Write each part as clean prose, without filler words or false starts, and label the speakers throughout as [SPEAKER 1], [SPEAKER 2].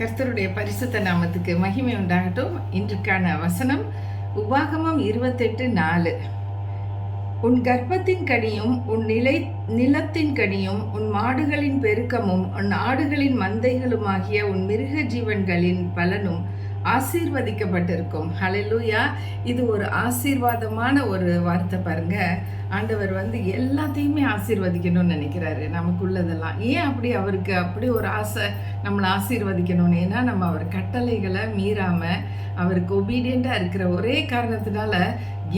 [SPEAKER 1] கர்த்தருடைய பரிசுத்த நாமத்துக்கு மகிமை உண்டாகட்டும். இன்றைக்கான வசனம் உபாகமம் 28:4. உன் கர்ப்பத்தின் கனியும் உன் நிலத்தின் கனியும் உன் மாடுகளின் பெருக்கமும் உன் ஆடுகளின் மந்தைகளுமாகிய உன் மிருக ஜீவன்களின் பலனும் ஆசீர்வதிக்கப்பட்டிருக்கும். ஹல்லேலூயா. இது ஒரு ஆசீர்வாதமான ஒரு வார்த்தை பாருங்க. ஆண்டவர் எல்லாத்தையுமே ஆசீர்வதிக்கணும்னு நினைக்கிறாரு. நமக்குள்ளதெல்லாம் ஏன் அவருக்கு அப்படி ஒரு ஆசை நம்மளை ஆசீர்வதிக்கணும்னு? ஏன்னா நம்ம அவர் கட்டளைகளை மீறாம அவருக்கு ஒபீடியண்டா இருக்கிற ஒரே காரணத்தினால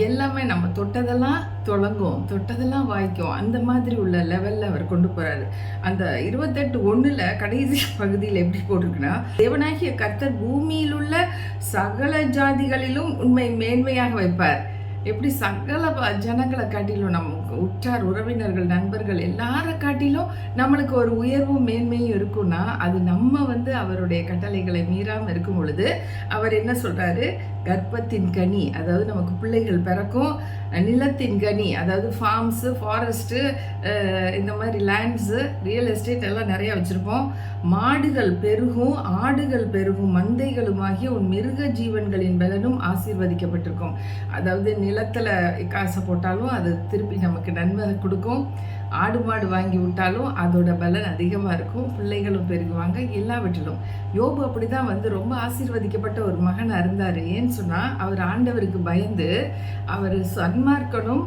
[SPEAKER 1] எல்லாமே நம்ம தொட்டதெல்லாம் தொடங்கும், தொட்டதெல்லாம் வாய்க்கும். அந்த மாதிரி உள்ள லெவல்ல அவர் கொண்டு போறாரு. அந்த 28:1 கடைசி பகுதியில் எப்படி போட்டிருக்குன்னா, தேவனாகிய கர்த்தர் பூமியில் உள்ள சகல ஜாதிகளிலும் உண்மை மேன்மையாக வைப்பார். எப்படி சகல ஜனங்களை காட்டிலும், நம்ம உற்றார் உறவினர்கள் நண்பர்கள் எல்லாரை காட்டிலும் நம்மளுக்கு ஒரு உயர்வும் மேன்மையும் இருக்குன்னா, அது நம்ம அவருடைய கட்டளைகளை மீறாமல் இருக்கும் பொழுது அவர் என்ன சொல்றாரு? கர்ப்பத்தின் கனி, அதாவது நமக்கு பிள்ளைகள் பிறக்கும். நிலத்தின் கனி, அதாவது ஃபார்ம்ஸு, ஃபாரஸ்ட்டு, இந்த மாதிரி லேண்ட்ஸு, ரியல் எஸ்டேட் எல்லாம் நிறையா வச்சுருப்போம். மாடுகள் பெருகும், ஆடுகள் பெருகும், மந்தைகளுமாகிய உன் மிருக ஜீவன்களின் பலனும் ஆசீர்வதிக்கப்பட்டிருக்கும். அதாவது நிலத்தில் காசை போட்டாலும் அது திருப்பி நமக்கு நன்மை கொடுக்கும். ஆடு மாடு வாங்கி விட்டாலும் அதோட பலன் அதிகமாக இருக்கும். பிள்ளைகளும் பெருகுவாங்க. எல்லாவற்றிலும் யோபு அப்படி தான் ரொம்ப ஆசீர்வதிக்கப்பட்ட ஒரு மகனாக இருந்தார். ஏன்னு சொன்னால் அவர் ஆண்டவருக்கு பயந்து அவர் சன்மார்க்கனும்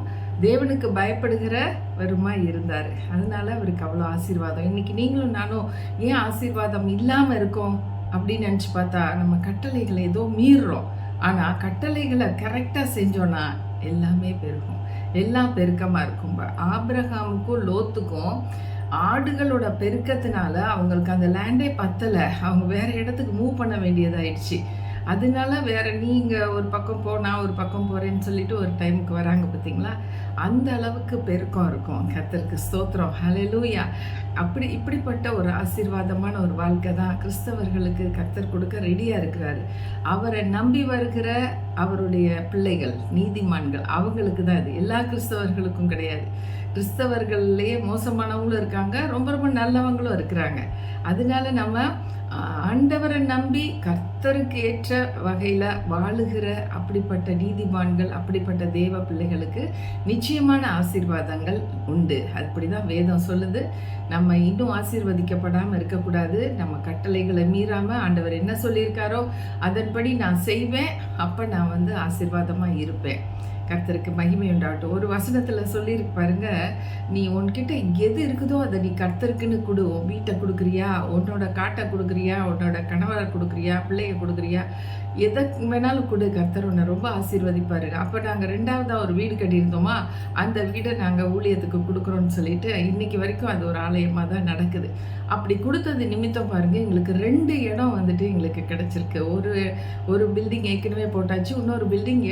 [SPEAKER 1] தேவனுக்கு பயப்படுகிற வருமாய் இருந்தார். அதனால அவருக்கு அவ்வளோ ஆசீர்வாதம். இன்னைக்கு நீங்களும் நானும் ஏன் ஆசீர்வாதம் இல்லாமல் இருக்கோம் அப்படின்னு நினச்சி பார்த்தா, நம்ம கட்டளைகளை ஏதோ மீறுறோம். ஆனால் கட்டளைகளை கரெக்டாக செஞ்சோன்னா எல்லாமே பெருகும், எல்லாம் பெருக்கமாக இருக்கும். ஆபிரகாமுக்கும் லோத்துக்கும் ஆடுகளோட பெருக்கத்தினால அவங்களுக்கு அந்த லேண்டே பத்தலை. அவங்க வேற இடத்துக்கு மூவ் பண்ண வேண்டியதாயிடுச்சு. அதனால வேற நீங்கள் ஒரு பக்கம் நான் ஒரு பக்கம் போகிறேன்னு சொல்லிட்டு ஒரு டைமுக்கு வராங்க பார்த்தீங்களா? அந்த அளவுக்கு பெருக்கம் இருக்கும். கர்த்தருக்கு ஸ்தோத்திரம். ஹல்லேலூயா. இப்படிப்பட்ட ஒரு ஆசீர்வாதமான ஒரு வாழ்க்கை தான் கிறிஸ்தவர்களுக்கு கர்த்தர் கொடுக்க ரெடியாக இருக்கிறாரு. அவரை நம்பி வருகிற அவருடைய பிள்ளைகள், நீதிமான்கள், அவங்களுக்கு தான் இது. எல்லா கிறிஸ்தவர்களுக்கும் கிடையாது. கிறிஸ்தவர்கள்லேயே மோசமானவங்களும் இருக்காங்க, ரொம்ப ரொம்ப நல்லவங்களும் இருக்கிறாங்க. அதனால நம்ம ஆண்டவரை நம்பி கர்த்தருக்கு ஏற்ற வகையில் வாழுகிற அப்படிப்பட்ட நீதிமான்கள், அப்படிப்பட்ட தேவ பிள்ளைகளுக்கு நிச்சயமான ஆசீர்வாதங்கள் உண்டு. அப்படிதான் வேதம் சொல்லுது. நம்ம இன்னும் ஆசீர்வதிக்கப்படாமல் இருக்கக்கூடாது. நம்ம கட்டளைகளை மீறாமல் ஆண்டவர் என்ன சொல்லியிருக்காரோ அதன்படி நான் செய்வேன். அப்போ நான் ஆசீர்வாதமாக இருப்பேன். கர்த்தருக்கு மகிமை உண்டாகட்டும். ஒரு வசனத்தில் சொல்லியிருக்கு பாருங்க, நீ உன்கிட்ட எது இருக்குதோ அதை நீ கர்த்தருக்குன்னு கொடு. உன் வீட்டை கொடுக்குறியா, உன்னோட காட்டை கொடுக்குறியா, உன்னோட கணவரை கொடுக்குறியா, பிள்ளைய கொடுக்குறியா, எதை வேணாலும் கொடு. கர்த்தர் உன்னை ரொம்ப ஆசீர்வதிப்பாரு. அப்போ நாங்கள் 2வது ஒரு வீடு கட்டியிருந்தோமா, அந்த வீடை நாங்கள் ஊழியத்துக்கு கொடுக்குறோன்னு சொல்லிட்டு இன்னைக்கு வரைக்கும் அது ஒரு ஆலயமாக தான் நடக்குது. அப்படி கொடுத்தது நிமித்தம் பாருங்க, எங்களுக்கு 2 இடம் எங்களுக்கு கிடைச்சிருக்கு. ஒரு பில்டிங் ஏற்கனவே போட்டாச்சு, இன்னொரு பில்டிங்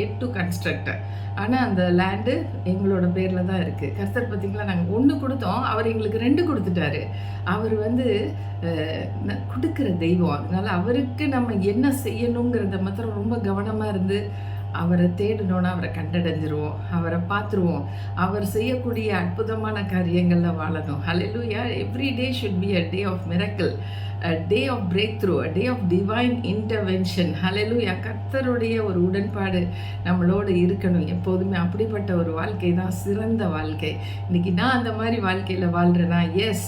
[SPEAKER 1] எட்டு கன்ஸ்ட்ரக்டர். ஆனால் அந்த லேண்டு எங்களோட பேரில் தான் இருக்குது. கர்த்தர் பார்த்தீங்களா, நாங்கள் 1 கொடுத்தோம், அவர் எங்களுக்கு 2 கொடுத்துட்டாரு. அவர் கொடுக்குற தெய்வம். அதனால அவருக்கு நம்ம என்ன செய்யணுங்கிறத மாத்திரம் ரொம்ப கவனமாக இருந்து அவரை தேடணும்னா அவரை கண்டடைஞ்சிருவோம், அவரை பார்த்துருவோம். அவர் செய்யக்கூடிய அற்புதமான காரியங்களில் வாழணும். Hallelujah. Every day should be a day of miracle, a day of breakthrough, a day of divine intervention. Hallelujah. கர்த்தருடைய ஒரு உடன்பாடு நம்மளோடு இருக்கணும் எப்போதுமே. அப்படிப்பட்ட ஒரு வாழ்க்கை தான் சிறந்த வாழ்க்கை. இன்னைக்கு நான் அந்த மாதிரி வாழ்க்கையில் வாழ்கிறேன்னா, எஸ்,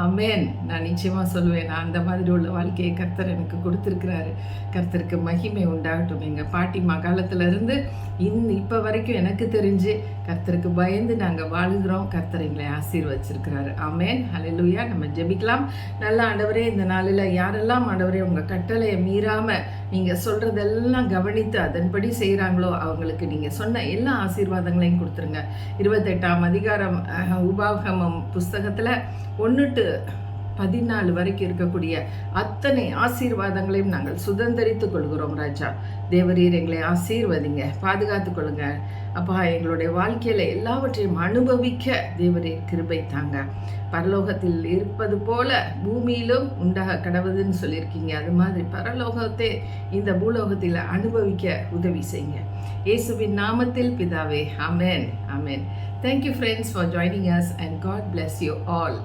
[SPEAKER 1] ஆமேன், நான் நிச்சயமாக சொல்லுவேன், நான் அந்த மாதிரி உள்ள வாழ்க்கையை கர்த்தர் எனக்கு கொடுத்துருக்கிறாரு. கர்த்தருக்கு மகிமை உண்டாகட்டும். எங்கள் பாட்டிமா காலத்திலேருந்து இப்போ வரைக்கும் எனக்கு தெரிஞ்சு கர்த்தருக்கு பயந்து நாங்கள் வாழுகிறோம். கர்த்தர் எங்களை ஆசீர்வதிச்சிருக்கிறாரு. ஆமேன். ஹல்லேலூயா. நம்ம ஜெபிக்கலாம். நல்ல ஆண்டவரே, இந்த நாளில் யாரெல்லாம் ஆண்டவரே உங்கள் கட்டளையை மீறாமல் நீங்கள் சொல்கிறதெல்லாம் கவனித்து அதன்படி செய்கிறாங்களோ அவங்களுக்கு நீங்கள் சொன்ன எல்லா ஆசீர்வாதங்களையும் கொடுத்துருங்க. 28ஆம் அதிகாரம் உபாகமம் புஸ்தகத்தில் 1-14 வரைக்கும் இருக்கக்கூடிய அத்தனை ஆசீர்வாதங்களையும் நாங்கள் சுதந்திரித்துக் கொள்கிறோம். ராஜா தேவரீர், எங்களை ஆசீர்வதிங்க, பாதுகாத்து கொள்ளுங்க. அப்பா, எங்களுடைய வாழ்க்கையில் எல்லாவற்றையும் அனுபவிக்க தேவரீர் கிருபை தாங்க. பரலோகத்தில் இருப்பது போல பூமியிலும் உண்டாக கடவுதுன்னு சொல்லியிருக்கீங்க. அது மாதிரி பரலோகத்தை இந்த பூலோகத்தில் அனுபவிக்க உதவி செய்யுங்க. இயேசுவின் நாமத்தில் பிதாவே. ஆமென். ஆமென். Thank you friends for joining us and God bless you all.